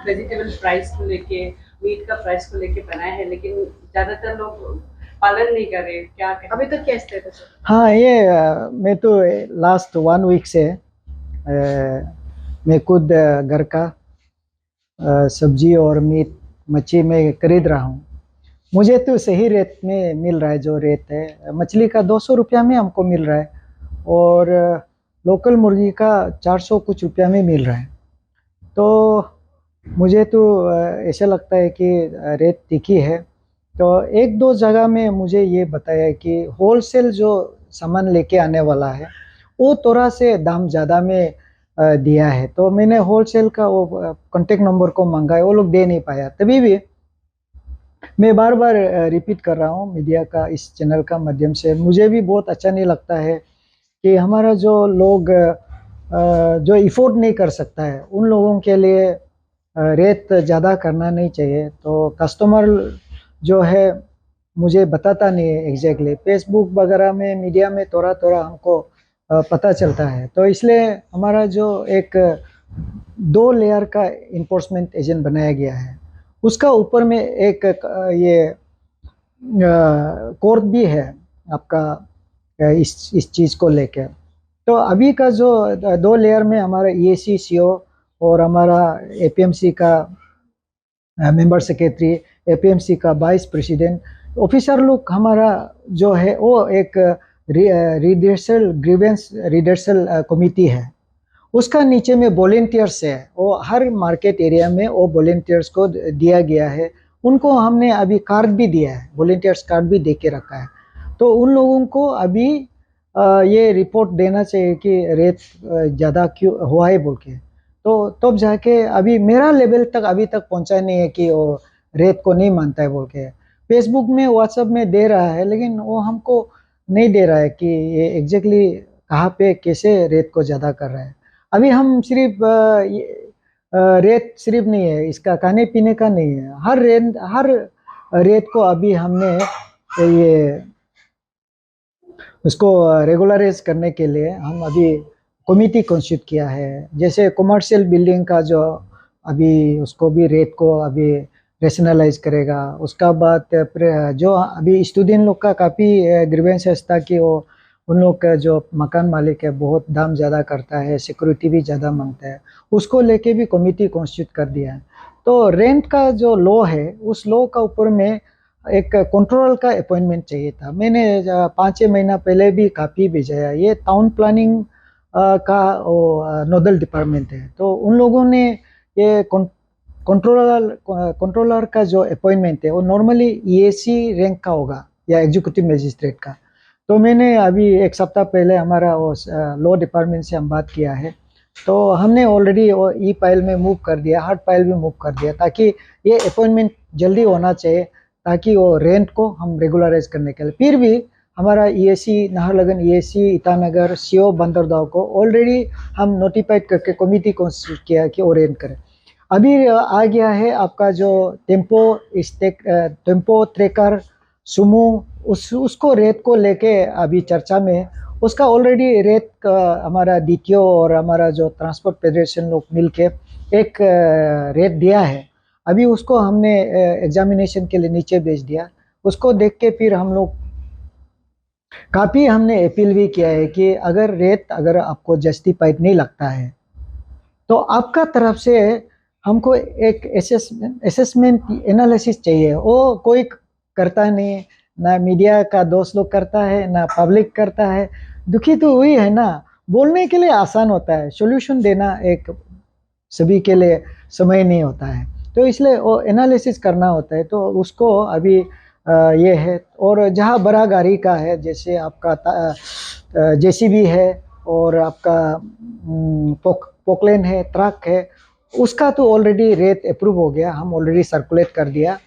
Vegetable price को लेके, meet का प्राइस को लेके बनाया है, लेकिन ज्यादातर लोग पालन नहीं कर रहे। क्या अभी तक क्या स्टेटस है? हाँ, ये मैं तो लास्ट 1 वीक से मैं खुद घर का सब्जी और मीट मच्छी में खरीद रहा हूँ। मुझे तो सही रेट में मिल रहा है। जो रेट है मछली का 200 रुपया में हमको मिल रहा है, और लोकल मुर्गी का 400 कुछ रुपया में मिल रहा है। तो मुझे तो ऐसा लगता है कि रेट ठीक ही है। तो एक दो जगह में मुझे ये बताया कि होलसेल जो सामान लेके आने वाला है वो थोड़ा से दाम ज़्यादा में दिया है। तो मैंने होलसेल का वो कॉन्टेक्ट नंबर को मांगा है, वो लोग दे नहीं पाया। तभी भी मैं बार बार रिपीट कर रहा हूँ मीडिया का, इस चैनल का माध्यम से। मुझे भी बहुत अच्छा नहीं लगता है कि हमारा जो लोग जो इफोर्ड नहीं कर सकता है उन लोगों के लिए रेट ज़्यादा करना नहीं चाहिए। तो कस्टमर जो है मुझे बताता नहीं है एग्जैक्टली, फेसबुक वगैरह में मीडिया में थोड़ा थोड़ा हमको पता चलता है। तो इसलिए हमारा जो एक 2 लेयर का इन्फोर्समेंट एजेंट बनाया गया है, उसका ऊपर में एक ये कोर्ट भी है आपका इस चीज़ को लेकर। तो अभी का जो 2 लेयर में हमारा ईएसी सीओ और हमारा एपीएमसी का मेंबर सेक्रेटरी, एपीएमसी का वाइस प्रेसिडेंट ऑफिसर लोग हमारा जो है वो एक रिडर्सल ग्रीवेंस रिडर्सल कमिटी है। उसका नीचे में वॉलेंटियर्स है, वो हर मार्केट एरिया में वो वॉलेंटियर्स को दिया गया है। उनको हमने अभी कार्ड भी दिया है, वॉलेंटियर्स कार्ड भी दे के रखा है। तो उन लोगों को अभी ये रिपोर्ट देना चाहिए कि रेट ज़्यादा क्यों हुआ है बोल के। तो तब जाके अभी मेरा लेवल तक अभी तक पहुंचा नहीं है कि वो रेट को नहीं मानता है बोल के। फेसबुक में व्हाट्सएप में दे रहा है, लेकिन वो हमको नहीं दे रहा है कि ये एग्जैक्टली कहाँ पे कैसे रेट को ज़्यादा कर रहा है। अभी हम सिर्फ रेट सिर्फ नहीं है, इसका खाने पीने का नहीं है, हर रेट को अभी हमने ये उसको रेगुलराइज करने के लिए हम अभी कमिटी कॉन्स्टिट्यूट किया है। जैसे कमर्शियल बिल्डिंग का जो अभी उसको भी रेट को अभी रेशनलाइज करेगा। उसका बाद जो अभी स्टूडेंट लोग का काफ़ी ग्रीवेंसेस था कि वो उन लोग का जो मकान मालिक है बहुत दाम ज़्यादा करता है, सिक्योरिटी भी ज़्यादा मांगता है, उसको लेके भी कमिटी कॉन्स्टिट्यूट कर दिया है। तो रेंट का जो लॉ है उस लॉ का ऊपर में एक कंट्रोलर का अपॉइंटमेंट चाहिए था। मैंने 5-6 महीना पहले भी काफ़ी भेजा। ये टाउन प्लानिंग का नोडल डिपार्टमेंट है, तो उन लोगों ने ये कंट्रोलर का जो अपॉइंटमेंट है वो नॉर्मली ईएसी रैंक का होगा या एग्जीक्यूटिव मजिस्ट्रेट का। तो मैंने अभी 1 सप्ताह पहले हमारा वो लॉ डिपार्टमेंट से हम बात किया है, तो हमने ऑलरेडी वो ई फाइल में मूव कर दिया, हार्ड फाइल भी मूव कर दिया, ताकि ये अपॉइंटमेंट जल्दी होना चाहिए, ताकि वो रेंट को हम रेगुलराइज करने के लिए। फिर भी हमारा EAC Naharlagun, EAC Itanagar, CO Bandargaon को ऑलरेडी हम नोटिफाइड करके कमिटी को किया कि वो रेंट करें। अभी आ गया है आपका जो टेम्पो ट्रेकर सुमो, उसको रेट को लेके अभी चर्चा में। उसका ऑलरेडी रेट हमारा डीटीओ और हमारा जो ट्रांसपोर्ट फेडरेशन लोग मिलके एक रेट दिया है। अभी उसको हमने एग्जामिनेशन के लिए नीचे भेज दिया। उसको देख के फिर हम लोग काफ़ी हमने अपील भी किया है कि अगर आपको जस्टिफाइड नहीं लगता है तो आपका तरफ से हमको एक असेसमेंट एनालिसिस चाहिए। वो कोई करता नहीं, ना मीडिया का दोस्त लोग करता है, ना पब्लिक करता है। दुखी तो वही है ना। बोलने के लिए आसान होता है, सॉल्यूशन देना एक सभी के लिए समय नहीं होता है। तो इसलिए वो एनालिसिस करना होता है। तो उसको अभी ये है। और जहाँ बड़ा गाड़ी का है, जैसे आपका जेसीबी है और आपका पोकलेन है, ट्रक है, उसका तो ऑलरेडी रेट अप्रूव हो गया, हम ऑलरेडी सर्कुलेट कर दिया।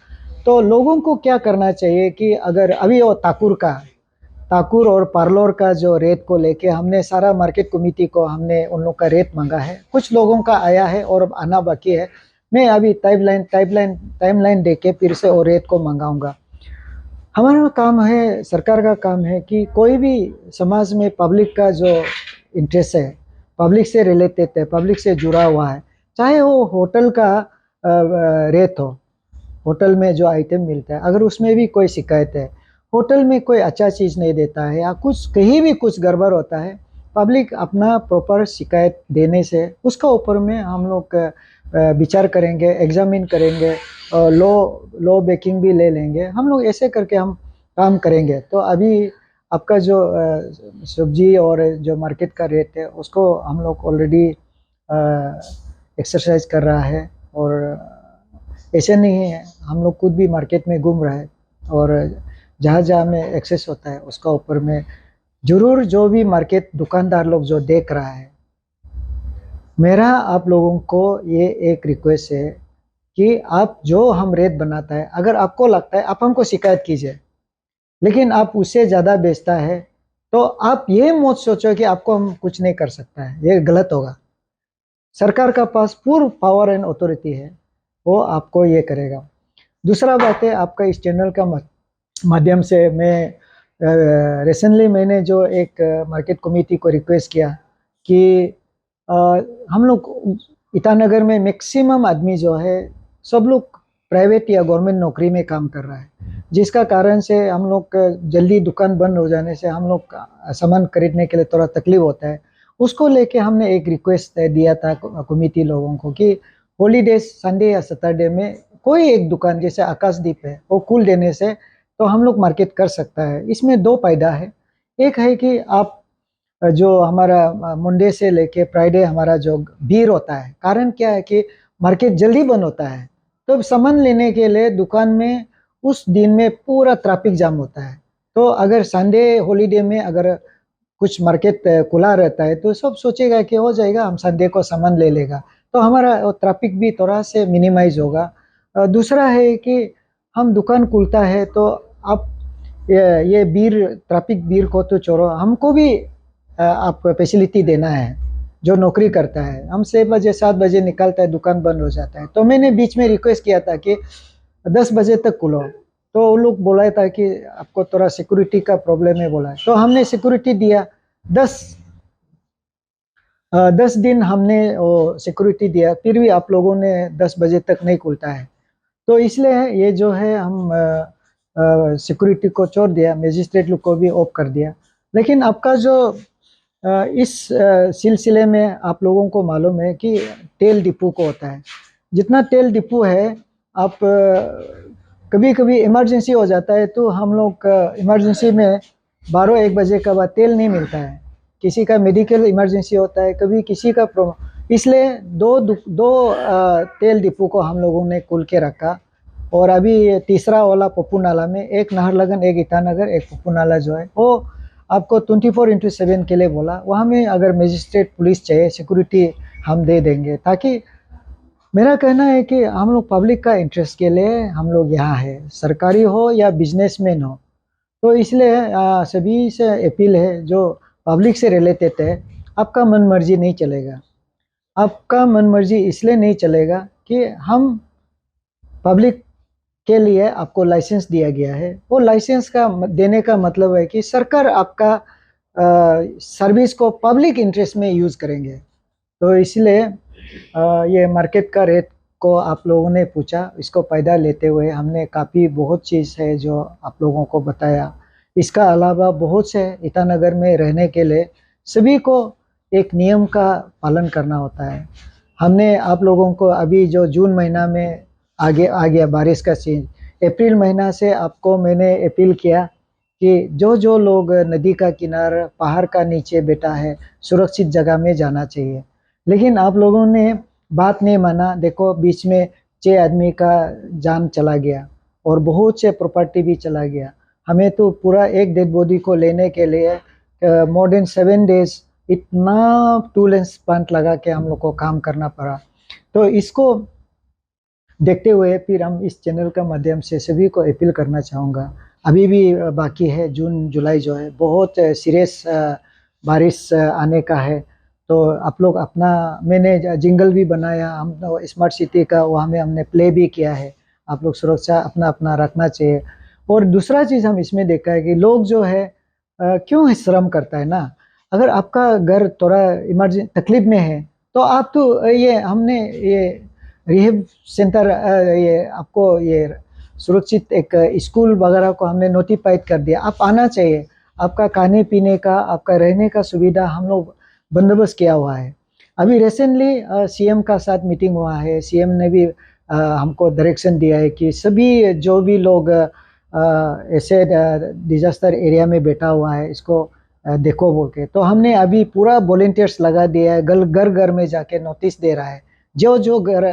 तो लोगों को क्या करना चाहिए कि अगर अभी वो ताकुर और पार्लोर का जो रेट को लेके हमने सारा मार्केट कमेटी को हमने उन लोग का रेट मांगा है। कुछ लोगों का आया है और आना बाकी है। मैं अभी टाइमलाइन दे के फिर से वो रेट को मंगाऊंगा। हमारा काम है, सरकार का काम है कि कोई भी समाज में पब्लिक का जो इंटरेस्ट है, पब्लिक से रिलेटेड है, पब्लिक से जुड़ा हुआ है, चाहे वो होटल का रेट हो, होटल में जो आइटम मिलता है, अगर उसमें भी कोई शिकायत है, होटल में कोई अच्छा चीज़ नहीं देता है या कुछ कहीं भी कुछ गड़बड़ होता है, पब्लिक अपना प्रॉपर शिकायत देने से उसका ऊपर में हम लोग विचार करेंगे, एग्जामिन करेंगे, लॉ बेकिंग भी ले लेंगे। हम लोग ऐसे करके हम काम करेंगे। तो अभी आपका जो सब्जी और जो मार्केट का रेट है उसको हम लोग ऑलरेडी एक्सरसाइज कर रहा है, और ऐसे नहीं है, हम लोग खुद भी मार्केट में घूम रहा है और जहाँ जहाँ में एक्सेस होता है उसका ऊपर में जरूर जो भी मार्केट दुकानदार लोग जो देख रहा है, मेरा आप लोगों को ये एक रिक्वेस्ट है कि आप जो हम रेट बनाता है, अगर आपको लगता है आप हमको शिकायत कीजिए, लेकिन आप उससे ज़्यादा बेचता है तो आप ये मत सोचो कि आपको हम कुछ नहीं कर सकता है, ये गलत होगा। सरकार का पास पूर्ण पावर एंड अथॉरिटी है, वो आपको ये करेगा। दूसरा बात है, आपका इस चैनल का माध्यम से मैं रिसेंटली मैंने जो एक मार्केट कमेटी को रिक्वेस्ट किया कि हम लोग ईटानगर में मैक्सिमम आदमी जो है सब लोग प्राइवेट या गवर्नमेंट नौकरी में काम कर रहा है, जिसका कारण से हम लोग जल्दी दुकान बंद हो जाने से हम लोग सामान खरीदने के लिए थोड़ा तकलीफ होता है। उसको लेके हमने एक रिक्वेस्ट दिया था कमेटी लोगों को कि हॉलीडेज संडे या सैटरडे में कोई एक दुकान जैसे आकाशदीप है वो खोल देने से तो हम लोग मार्केट कर सकता है। इसमें दो फायदा है, एक है कि आप जो हमारा मंडे से लेके फ्राइडे हमारा जो भीड़ होता है, कारण क्या है कि मार्केट जल्दी बंद होता है, तो सामान लेने के लिए दुकान में उस दिन में पूरा ट्रैफिक जाम होता है। तो अगर संडे हॉलीडे में अगर कुछ मार्केट खुला रहता है तो सब सोचेगा कि हो जाएगा, हम संडे को सामान ले लेगा, तो हमारा ट्रैफिक भी थोड़ा से मिनिमाइज होगा। दूसरा है कि हम दुकान खुलता है तो आप ये भीड़ ट्रैफिक भीड़ को तो छोड़ो, हमको भी आप फैसिलिटी देना है। जो नौकरी करता है, हम 6 बजे 7 बजे निकलता है, दुकान बंद हो जाता है, तो मैंने बीच में रिक्वेस्ट किया था कि 10 बजे तक खुलो, तो वो लोग बोला था कि आपको थोड़ा सिक्योरिटी का प्रॉब्लम है बोला है, तो हमने सिक्योरिटी दिया। 10 दिन हमने वो सिक्योरिटी दिया, फिर भी आप लोगों ने 10 बजे तक नहीं खुलता है। तो इसलिए ये जो है हम सिक्योरिटी को छोड़ दिया, मजिस्ट्रेट लोग को भी ऑफ कर दिया। लेकिन आपका जो इस सिलसिले में आप लोगों को मालूम है कि तेल डिपो को होता है, जितना तेल डिपो है, आप कभी कभी इमरजेंसी हो जाता है तो हम लोग इमरजेंसी में 12-1 बजे के बाद तेल नहीं मिलता है, किसी का मेडिकल इमरजेंसी होता है, कभी किसी का इसलिए दो तेल डिपो को हम लोगों ने खोल के रखा। और अभी तीसरा वाला पप्पू नाला में, एक नाहरलगन एक ईटानगर एक पप्पू नाला जो है वो आपको 24/7 के लिए बोला, वहाँ में अगर मजिस्ट्रेट पुलिस चाहिए सिक्योरिटी हम दे देंगे। ताकि मेरा कहना है कि हम लोग पब्लिक का इंटरेस्ट के लिए हम लोग यहाँ है, सरकारी हो या बिजनेसमैन हो। तो इसलिए सभी से अपील है जो पब्लिक से रिलेटेड है, आपका मन मर्जी नहीं चलेगा। आपका मन मर्जी इसलिए नहीं चलेगा कि हम पब्लिक के लिए आपको लाइसेंस दिया गया है, वो लाइसेंस का देने का मतलब है कि सरकार आपका सर्विस को पब्लिक इंटरेस्ट में यूज़ करेंगे। तो इसलिए ये मार्केट का रेट को आप लोगों ने पूछा, इसको फ़ायदा लेते हुए हमने काफ़ी बहुत चीज़ है जो आप लोगों को बताया। इसका अलावा बहुत से ईटानगर में रहने के लिए सभी को एक नियम का पालन करना होता है। हमने आप लोगों को अभी जो जून महीना में आगे आ गया बारिश का सीन, अप्रैल महीना से आपको मैंने अपील किया कि जो जो लोग नदी का किनारा पहाड़ का नीचे बैठा है सुरक्षित जगह में जाना चाहिए, लेकिन आप लोगों ने बात नहीं माना। देखो बीच में 6 आदमी का जान चला गया और बहुत से प्रॉपर्टी भी चला गया। हमें तो पूरा एक डेड बॉडी को लेने के लिए मोर देन 7 डेज इतना टूल एंड स्पंट लगा के हम लोग को काम करना पड़ा। तो इसको देखते हुए फिर हम इस चैनल का माध्यम से सभी को अपील करना चाहूँगा, अभी भी बाकी है, जून जुलाई जो है बहुत सीरियस बारिश आने का है। तो आप लोग अपना, मैंने जिंगल भी बनाया हम स्मार्ट सिटी का, वहाँ में हमने प्ले भी किया है। आप लोग सुरक्षा अपना अपना रखना चाहिए। और दूसरा चीज़ हम इसमें देखा है कि लोग जो है क्यों श्रम करता है ना, अगर आपका घर थोड़ा इमरजेंसी तकलीफ में है तो आप तो ये हमने ये रिहेब सेंटर, ये आपको ये सुरक्षित एक स्कूल वगैरह को हमने नोटिफाइड कर दिया, आप आना चाहिए। आपका खाने पीने का, आपका रहने का सुविधा हम लोग बंदोबस्त किया हुआ है। अभी रिसेंटली सीएम का साथ मीटिंग हुआ है, सीएम ने भी हमको डायरेक्शन दिया है कि सभी जो भी लोग ऐसे डिजास्टर एरिया में बैठा हुआ है इसको देखो बोल के। तो हमने अभी पूरा वॉलेंटियर्स लगा दिया है, घर घर में जाके नोटिस दे रहा है। जो जो घर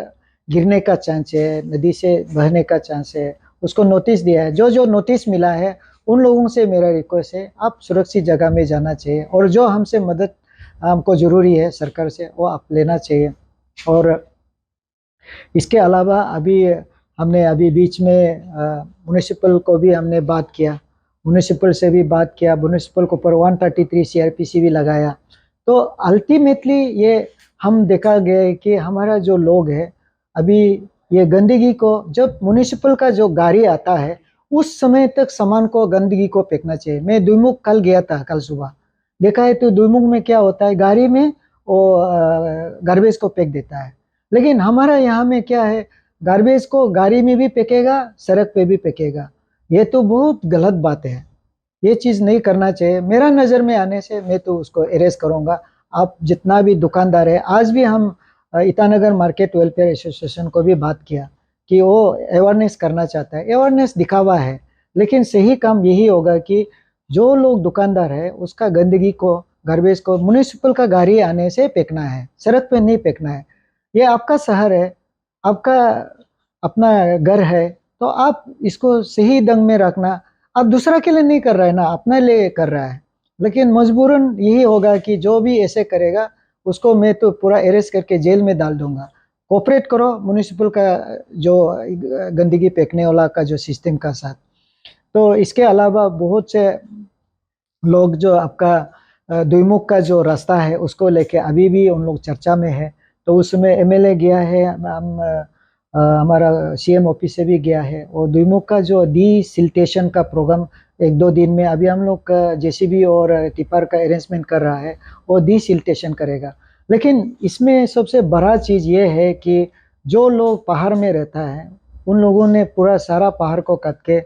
गिरने का चांस है, नदी से बहने का चांस है, उसको नोटिस दिया है। जो जो नोटिस मिला है उन लोगों से मेरा रिक्वेस्ट है आप सुरक्षित जगह में जाना चाहिए, और जो हमसे मदद हमको ज़रूरी है सरकार से वो आप लेना चाहिए। और इसके अलावा हमने अभी बीच में म्यूनिसिपल को भी हमने बात किया, म्यूनिसिपल से भी बात किया, म्यूनिसिपल के ऊपर 133 सीआरपीसी भी लगाया। तो अल्टीमेटली ये हम देखा गया है कि हमारा जो लोग है अभी ये गंदगी को, जब म्यूनिसिपल का जो गाड़ी आता है उस समय तक सामान को गंदगी को फेंकना चाहिए। मैं दुईमुख कल गया था, कल सुबह देखा है तो दुईमुख में क्या होता है, गाड़ी में वो गार्बेज को फेंक देता है। लेकिन हमारा यहाँ में क्या है, गार्बेज को गाड़ी में भी फेंकेगा, सड़क पे भी फेंकेगा। ये तो बहुत गलत बात है, ये चीज़ नहीं करना चाहिए। मेरा नज़र में आने से मैं तो उसको एरेस करूँगा। आप जितना भी दुकानदार है, आज भी हम ईटानगर मार्केट वेलफेयर एसोसिएशन को भी बात किया कि वो अवेयरनेस करना चाहता है। अवेयरनेस दिखावा है, लेकिन सही काम यही होगा कि जो लोग दुकानदार है उसका गंदगी को, गार्बेज को म्यूनिसिपल का गाड़ी आने से फेंकना है, सड़क पे नहीं फेंकना है। ये आपका शहर है, आपका अपना घर है, तो आप इसको सही ढंग में रखना। आप दूसरा के लिए नहीं कर रहा है ना, अपने लिए कर रहा है। लेकिन मजबूरन यही होगा कि जो भी ऐसे करेगा उसको मैं तो पूरा अरेस्ट करके जेल में डाल दूंगा। कोऑपरेट करो म्यूनिसिपल का जो गंदगी फेंकने वाला का जो सिस्टम का साथ। तो इसके अलावा बहुत से लोग जो आपका द्विमुख का जो रास्ता है उसको लेके अभी भी उन लोग चर्चा में है। तो उसमें एमएलए गया है, हमारा सीएम ऑफिस से भी गया है। और द्विमुख का जो डिसिल्टेशन का प्रोग्राम 1-2 दिन में अभी हम लोग जेसीबी और टिपर का अरेंजमेंट कर रहा है, वो डिसिल्टेशन करेगा। लेकिन इसमें सबसे बड़ा चीज़ ये है कि जो लोग पहाड़ में रहता है उन लोगों ने पूरा सारा पहाड़ को काट के,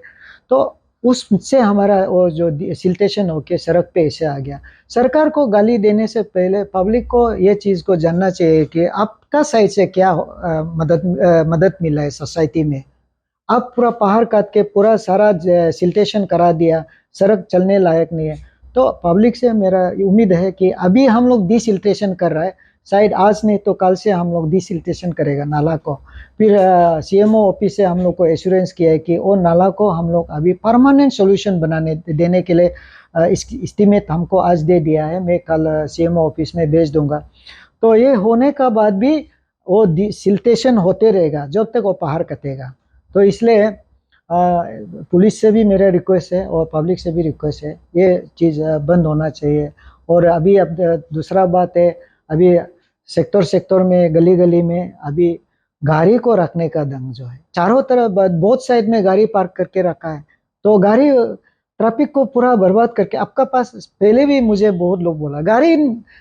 तो उससे हमारा वो जो सिल्टेशन होके सड़क पे ऐसे आ गया। सरकार को गाली देने से पहले पब्लिक को ये चीज़ को जानना चाहिए कि आपका साइड से क्या मदद मिला है सोसाइटी में। आप पूरा पहाड़ काट के पूरा सारा सिल्टेशन करा दिया, सड़क चलने लायक नहीं है। तो पब्लिक से मेरा उम्मीद है कि अभी हम लोग डिसिल्टेशन कर रहा है, शायद आज नहीं तो कल से हम लोग डिसिल्टेशन करेगा नाला को। फिर सीएमओ ऑफिस से हम लोग को एश्योरेंस किया है कि वो नाला को हम लोग अभी परमानेंट सोल्यूशन देने के लिए इसकी एस्टीमेट हमको आज दे दिया है। मैं कल सीएमओ ऑफिस में भेज दूंगा। तो ये होने का बाद भी वो सिल्टेशन होते रहेगा जब तक वो पहाड़ कटेगा। तो इसलिए पुलिस से भी मेरा रिक्वेस्ट है और पब्लिक से भी रिक्वेस्ट है, ये चीज़ बंद होना चाहिए। और अभी अब दूसरा बात है, अभी सेक्टर में, गली गली में अभी गाड़ी को रखने का ढंग जो है, चारों तरफ बहुत साइड में गाड़ी पार्क करके रखा है। तो गाड़ी ट्रैफिक को पूरा बर्बाद करके, आपका पास पहले भी मुझे बहुत लोग बोला गाड़ी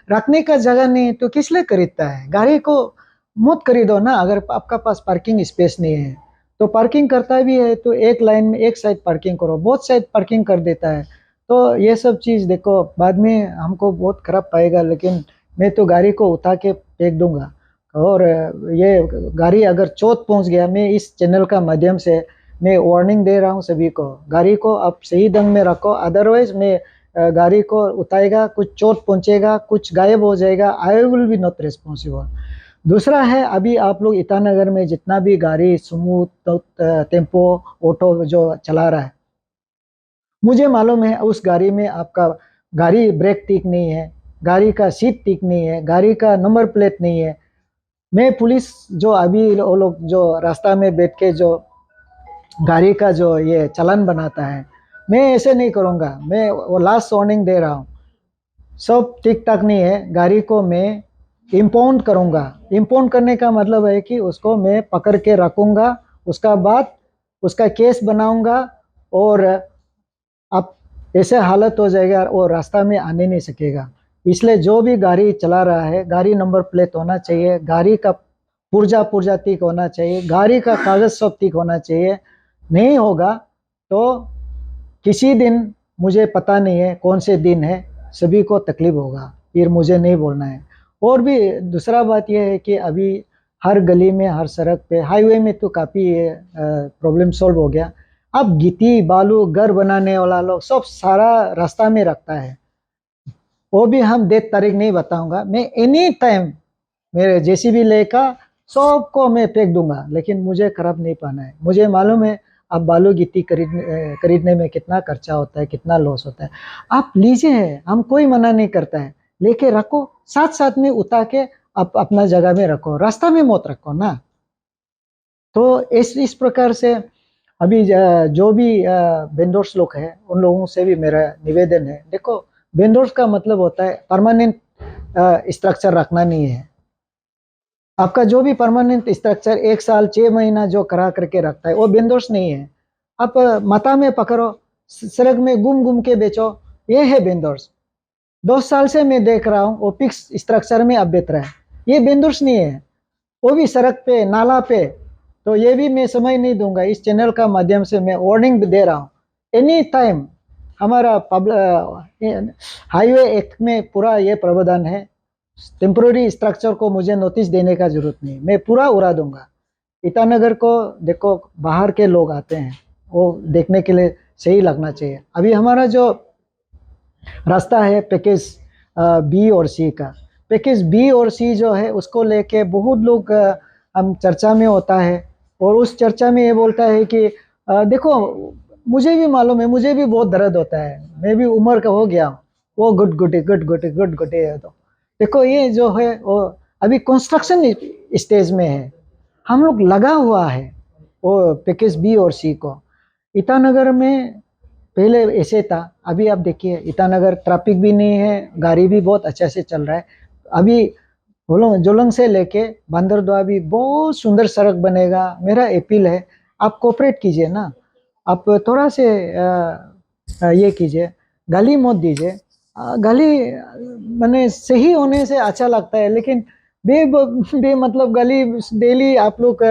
रखने का जगह नहीं तो किस लिए खरीदता है, गाड़ी को मत खरीदो ना। अगर आपका पास पार्किंग स्पेस नहीं है तो पार्किंग करता भी है तो एक लाइन में एक साइड पार्किंग करो, बहुत साइड पार्किंग कर देता है। तो ये सब चीज़ देखो बाद में हमको बहुत खराब पाएगा, लेकिन मैं तो गाड़ी को उठा के फेंक दूंगा। और ये गाड़ी अगर चोट पहुंच गया, मैं इस चैनल का माध्यम से मैं वार्निंग दे रहा हूँ सभी को, गाड़ी को आप सही ढंग में रखो। अदरवाइज मैं गाड़ी को उठाएगा, कुछ चोट पहुंचेगा, कुछ गायब हो जाएगा, I will be not responsible. दूसरा है, अभी आप लोग ईटानगर में जितना भी गाड़ी सुमो, टेम्पो, ऑटो जो चला रहा है, मुझे मालूम है उस गाड़ी में आपका गाड़ी ब्रेक ठीक नहीं है, गाड़ी का सीट ठीक नहीं है, गाड़ी का नंबर प्लेट नहीं है। मैं पुलिस जो अभी वो लोग जो रास्ता में बैठ के जो गाड़ी का जो ये चालान बनाता है, मैं ऐसे नहीं करूँगा। मैं वो लास्ट वार्निंग दे रहा हूँ, सब ठीक ठाक नहीं है, गाड़ी को मैं इम्पाउंड करूँगा। इम्पाउंड करने का मतलब है कि उसको मैं पकड़ के रखूँगा, उसका बाद उसका केस बनाऊँगा, और अब ऐसे हालत हो जाएगा वो रास्ता में आने नहीं सकेगा। इसलिए जो भी गाड़ी चला रहा है, गाड़ी नंबर प्लेट होना चाहिए, गाड़ी का पुर्जा पुर्जा ठीक होना चाहिए, गाड़ी का कागज सब ठीक होना चाहिए। नहीं होगा तो किसी दिन, मुझे पता नहीं है कौन से दिन है, सभी को तकलीफ होगा, ये मुझे नहीं बोलना है। और भी दूसरा बात यह है कि अभी हर गली में, हर सड़क पे, हाईवे में तो काफ़ी प्रॉब्लम सॉल्व हो गया। अब गिट्टी बालू घर बनाने वाला लोग सब सारा रास्ता में रखता है, वो भी हम डेट तारीख नहीं बताऊंगा। मैं एनी टाइम मेरे जेसीबी लेकर सबको मैं फेंक दूंगा, लेकिन मुझे खराब नहीं पाना है। मुझे मालूम है अब बालू गिट्टी खरीदने में कितना खर्चा होता है, कितना लॉस होता है। आप लीजिए, हम कोई मना नहीं करता है, लेके रखो, साथ साथ में उतार के आप अपना जगह में रखो, रास्ता में मत रखो ना। तो इस प्रकार से अभी जो भी वेंडर्स लोग हैं, उन लोगों से भी मेरा निवेदन है, देखो वेंडर्स का मतलब होता है परमानेंट स्ट्रक्चर रखना नहीं है। आपका जो भी परमानेंट स्ट्रक्चर 1 साल 6 महीना जो करा करके रखता है, वो वेंडर्स नहीं है। आप माथा में पकड़ो, सड़क में घूम घूम के बेचो, ये है वेंडर्स। 2 साल से मैं देख रहा हूँ वो फिक्स स्ट्रक्चर में अब बेच रहा है, ये वेंडर्स नहीं है, वो भी सड़क पे नाला पे। तो ये भी मैं समय नहीं दूंगा, इस चैनल का माध्यम से मैं वार्निंग दे रहा हूँ। एनी टाइम हमारा हाईवे एक्ट में पूरा ये प्रावधान है, टेम्पोररी स्ट्रक्चर को मुझे नोटिस देने का जरूरत नहीं, मैं पूरा उड़ा दूंगा। ईटानगर को देखो, बाहर के लोग आते हैं, वो देखने के लिए सही लगना चाहिए। अभी हमारा जो रास्ता है पैकेज बी और सी का, पैकेज बी और सी जो है उसको लेके बहुत लोग हम चर्चा में होता है, और उस चर्चा में ये बोलता है कि देखो मुझे भी मालूम है, मुझे भी बहुत दर्द होता है, मैं भी उम्र का हो गया हूँ, वो गुड गुटे गुड गुटे गुड गुटे है। तो देखो ये जो है वो अभी कंस्ट्रक्शन स्टेज में है, हम लोग लगा हुआ है वो पैकेज बी और सी को। ईटानगर में पहले ऐसे था, अभी आप देखिए ईटानगर ट्रैफिक भी नहीं है, गाड़ी भी बहुत अच्छे से चल रहा है। अभी जोलंग से लेके बंदरदुआ भी बहुत सुंदर सड़क बनेगा। मेरा अपील है, आप कोऑपरेट कीजिए ना, आप थोड़ा से ये कीजिए, गाली मत दीजिए। गाली मैंने सही होने से अच्छा लगता है, लेकिन बे मतलब गाली डेली आप लोग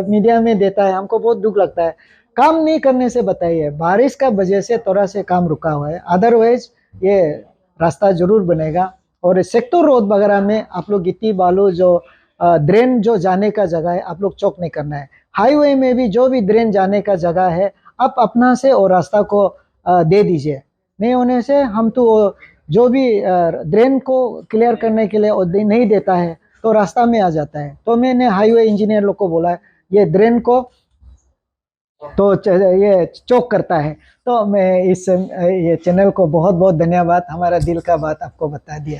मीडिया में देता है, हमको बहुत दुख लगता है। काम नहीं करने से बताइए, बारिश का वजह से थोड़ा से काम रुका हुआ है, अदरवाइज ये रास्ता जरूर बनेगा। और सेक्टर रोड वगैरह में आप लोग गिट्टी बालू जो ड्रेन जो जाने का जगह है, आप लोग चौक नहीं करना है। हाईवे में भी जो भी ड्रेन जाने का जगह है, आप अपना से और रास्ता को दे दीजिए। नहीं होने से हम तो जो भी ड्रेन को क्लियर करने के लिए नहीं देता है, तो रास्ता में आ जाता है। तो मैंने हाईवे इंजीनियर लोग को बोला है, ये ड्रेन को तो ये चौक करता है। तो मैं ये चैनल को बहुत बहुत धन्यवाद, हमारा दिल का बात आपको बता दिया।